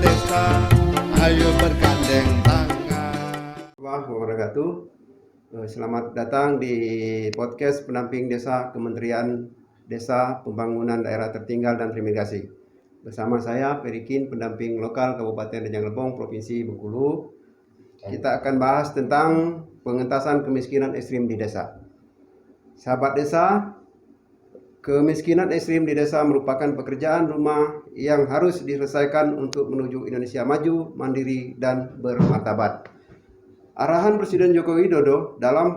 desa, ayo bergandeng tangan. Wabarakatuh. Selamat datang di podcast pendamping desa Kementerian Desa Pembangunan Daerah Tertinggal dan Transmigrasi. Bersama saya Perikin, pendamping lokal Kabupaten Rejang Lebong, Provinsi Bengkulu. Kita akan bahas tentang pengentasan kemiskinan ekstrim di desa. Sahabat desa, kemiskinan ekstrim di desa merupakan pekerjaan rumah yang harus diselesaikan untuk menuju Indonesia maju, mandiri, dan bermartabat. Arahan Presiden Joko Widodo dalam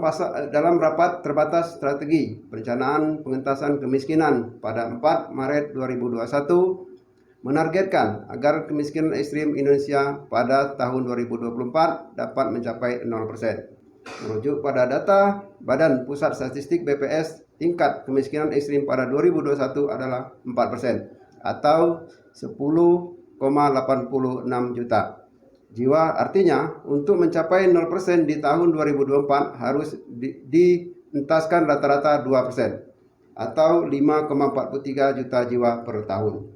rapat terbatas strategi perencanaan pengentasan kemiskinan pada 4 Maret 2021 menargetkan agar kemiskinan ekstrim Indonesia pada tahun 2024 dapat mencapai 0%. Merujuk pada data Badan Pusat Statistik BPS, tingkat kemiskinan ekstrim pada 2021 adalah 4% atau 10,86 juta jiwa. Artinya untuk mencapai 0% di tahun 2024 harus dientaskan rata-rata 2% atau 5,43 juta jiwa per tahun.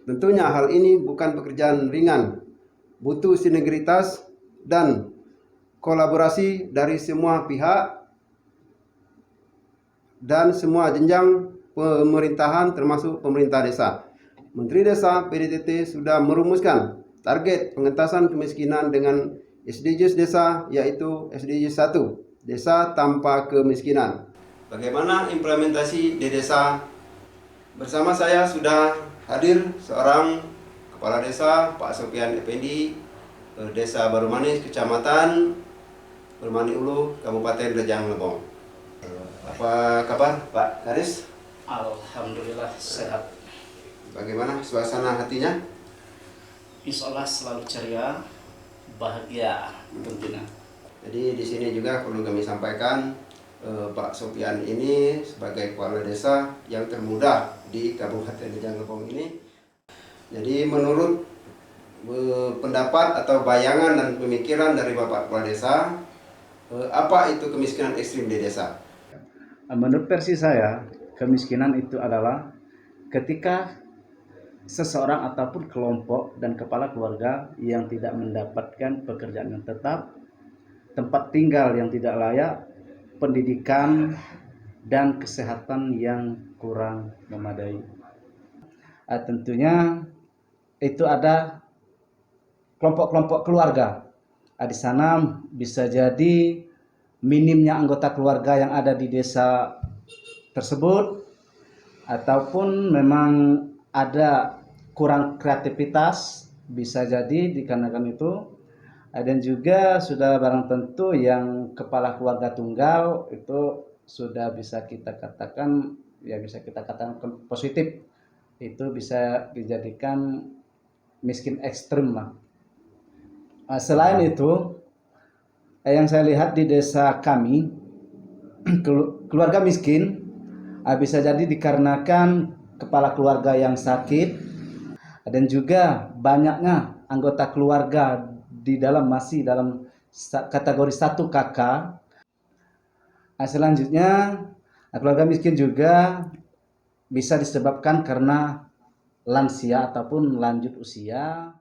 Tentunya hal ini bukan pekerjaan ringan, butuh sinergitas dan kolaborasi dari semua pihak dan semua jenjang pemerintahan termasuk pemerintah desa. Menteri Desa PDTT sudah merumuskan target pengentasan kemiskinan dengan SDGs desa, yaitu SDGs 1, Desa Tanpa Kemiskinan. Bagaimana implementasi di desa? Bersama saya sudah hadir seorang kepala desa, Pak Sofian Effendi, Desa Baru Manis, Kecamatan Bermani Ulu, Kabupaten Rejang Lebong. Apa kabar Pak Karis? Alhamdulillah sehat. Bagaimana suasana hatinya? Insya Allah selalu ceria, bahagia tentunya. Jadi di sini juga perlu kami sampaikan, Pak Sofian ini sebagai kepala desa yang termuda di Kabupaten Rejang Lebong ini. Jadi menurut pendapat atau bayangan dan pemikiran dari Bapak Kepala Desa, apa itu kemiskinan ekstrim di desa? Menurut versi saya, kemiskinan itu adalah ketika seseorang ataupun kelompok dan kepala keluarga yang tidak mendapatkan pekerjaan yang tetap, tempat tinggal yang tidak layak, pendidikan dan kesehatan yang kurang memadai. Tentunya itu ada kelompok-kelompok keluarga. Di sana bisa jadi minimnya anggota keluarga yang ada di desa tersebut, ataupun memang ada kurang kreativitas, bisa jadi dikarenakan itu. Dan juga sudah barang tentu yang kepala keluarga tunggal itu sudah bisa kita katakan positif, itu bisa dijadikan miskin ekstrim lah. Selain itu, yang saya lihat di desa kami, keluarga miskin bisa jadi dikarenakan kepala keluarga yang sakit dan juga banyaknya anggota keluarga masih dalam kategori 1 KK. Selanjutnya, keluarga miskin juga bisa disebabkan karena lansia ataupun lanjut usia.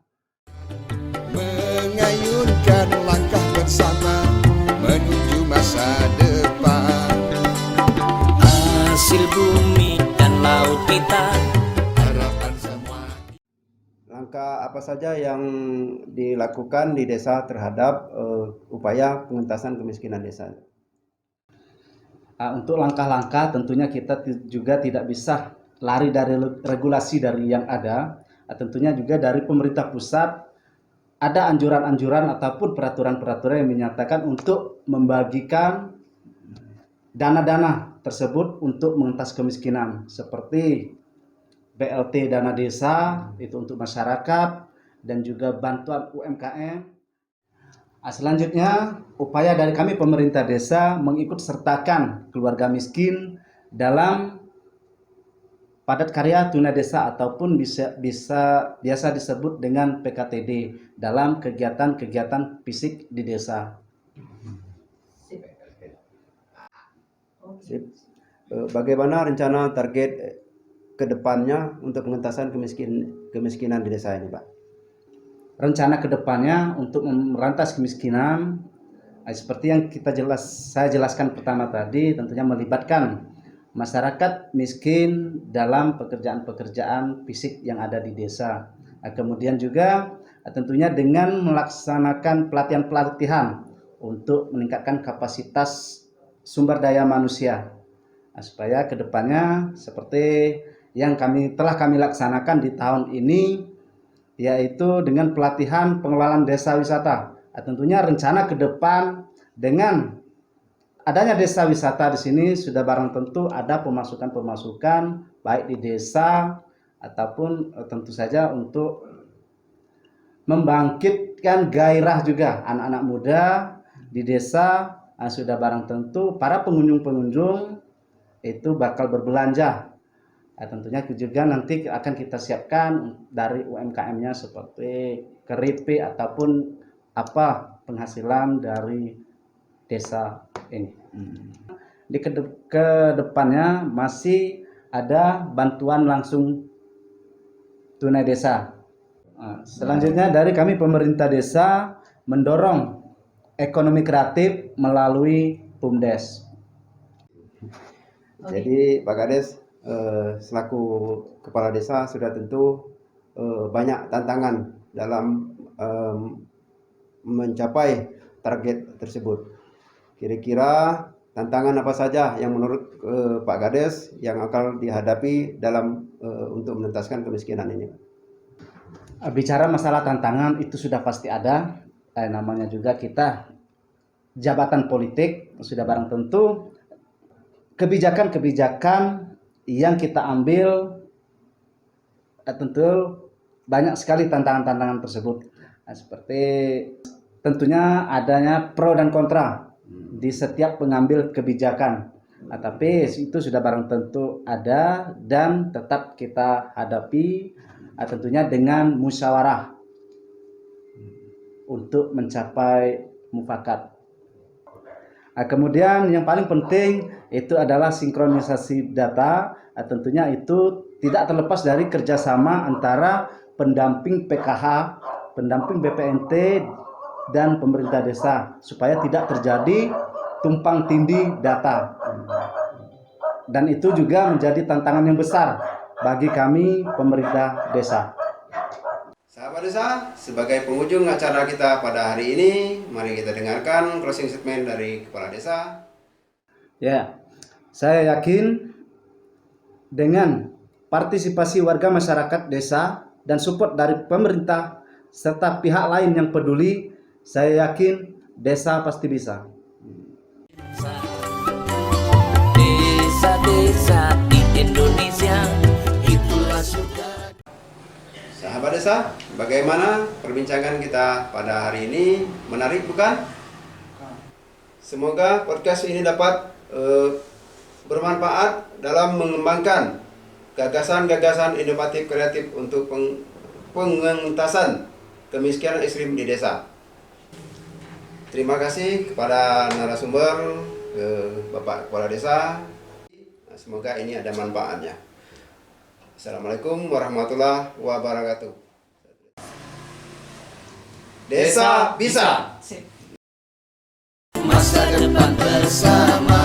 Mengayunkan langkah bersama menuju masa depan. Hasil bumi dan laut kita, Harapan semua. Langkah apa saja yang dilakukan di desa terhadap upaya pengentasan kemiskinan desa? Untuk langkah-langkah tentunya kita juga tidak bisa lari dari regulasi dari yang ada. Tentunya juga dari pemerintah pusat ada anjuran-anjuran ataupun peraturan-peraturan yang menyatakan untuk membagikan dana-dana tersebut untuk mengentas kemiskinan, seperti BLT dana desa itu untuk masyarakat dan juga bantuan UMKM. Selanjutnya, upaya dari kami pemerintah desa mengikut sertakan keluarga miskin dalam padat karya tuna desa ataupun biasa disebut dengan PKTD dalam kegiatan-kegiatan fisik di desa. Bagaimana rencana target ke depannya untuk pengentasan kemiskinan di desa ini, Pak? rencana kedepannya untuk memberantas kemiskinan, seperti yang saya jelaskan pertama tadi, tentunya melibatkan masyarakat miskin dalam pekerjaan-pekerjaan fisik yang ada di desa. Kemudian juga tentunya dengan melaksanakan pelatihan-pelatihan untuk meningkatkan kapasitas sumber daya manusia, supaya kedepannya seperti yang telah kami laksanakan di tahun ini, yaitu dengan pelatihan pengelolaan desa wisata. Tentunya rencana ke depan dengan adanya desa wisata di sini sudah barang tentu ada pemasukan-pemasukan baik di desa ataupun tentu saja untuk membangkitkan gairah juga anak-anak muda di desa. Sudah barang tentu para pengunjung-pengunjung itu bakal berbelanja. Tentunya juga nanti akan kita siapkan dari UMKM-nya seperti keripik ataupun apa penghasilan dari desa ini. Di kedepannya masih ada bantuan langsung tunai desa. Selanjutnya dari kami pemerintah desa mendorong ekonomi kreatif melalui BUMDes. Jadi Pak Kades selaku kepala desa sudah tentu banyak tantangan dalam mencapai target tersebut. Kira-kira tantangan apa saja yang menurut Pak Kades yang akan dihadapi dalam untuk menuntaskan kemiskinan ini? Bicara masalah tantangan itu sudah pasti ada. Namanya juga kita jabatan politik, sudah barang tentu kebijakan-kebijakan yang kita ambil tentu banyak sekali tantangan-tantangan tersebut. Seperti tentunya adanya pro dan kontra di setiap pengambil kebijakan. Tapi itu sudah barang tentu ada dan tetap kita hadapi tentunya dengan musyawarah untuk mencapai mufakat. Kemudian yang paling penting itu adalah sinkronisasi data. Tentunya itu tidak terlepas dari kerjasama antara pendamping PKH, pendamping BPNT, dan pemerintah desa supaya tidak terjadi tumpang tindih data. Dan itu juga menjadi tantangan yang besar bagi kami pemerintah desa. Sahabat desa, sebagai penghujung acara kita pada hari ini, mari kita dengarkan closing statement dari kepala desa. Ya, saya yakin dengan partisipasi warga masyarakat desa dan support dari pemerintah serta pihak lain yang peduli, saya yakin desa pasti bisa. Desa-desa di Indonesia itulah surga. Sahabat desa, bagaimana perbincangan kita pada hari ini? Menarik bukan? Semoga podcast ini dapat bermanfaat dalam mengembangkan gagasan-gagasan inovatif kreatif untuk pengentasan kemiskinan ekstrim di desa. Terima kasih kepada narasumber, Bapak Kepala Desa. Semoga ini ada manfaatnya. Assalamualaikum warahmatullahi wabarakatuh. Desa bisa. Masa depan bersama.